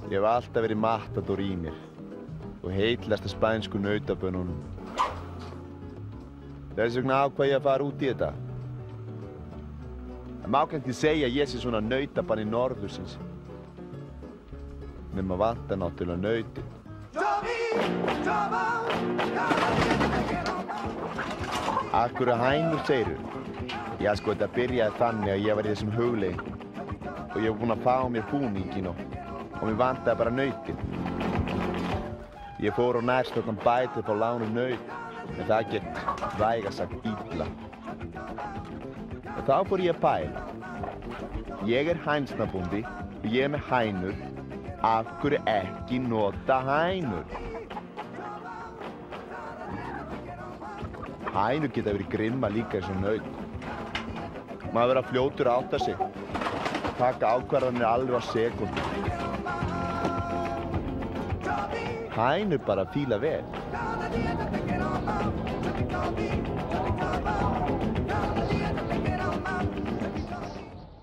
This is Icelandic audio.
Ég hef alltaf verið matador í mér og heitlasta spænsku nautabönunum. Þess vegna ákvað ég að fara út í þetta. Það má kannski segja að ég sé svona nautabanni norðursins. Nema vantar náttúrulega nautin. Akkur að hænur segirðu? Já, sko, þetta byrjaði þannig að ég var í þessum hugleik og ég var búinn að fá mér búninginn og mér vantaði bara nautin. Ég fór á nærstaddan bæ til að fá lánuð naut, en það gekk vægast sagt illa. Og þá fór ég að pæla. Ég er hænsnabóndi og ég er með hænur. Af hverju ekki nota hænur? Hænur geta verið grimma líka eins og naut. Maður verður að fljótur að átta sig. Taka ákvarðanir alveg á sekúndu. Hænur bara fíla vel.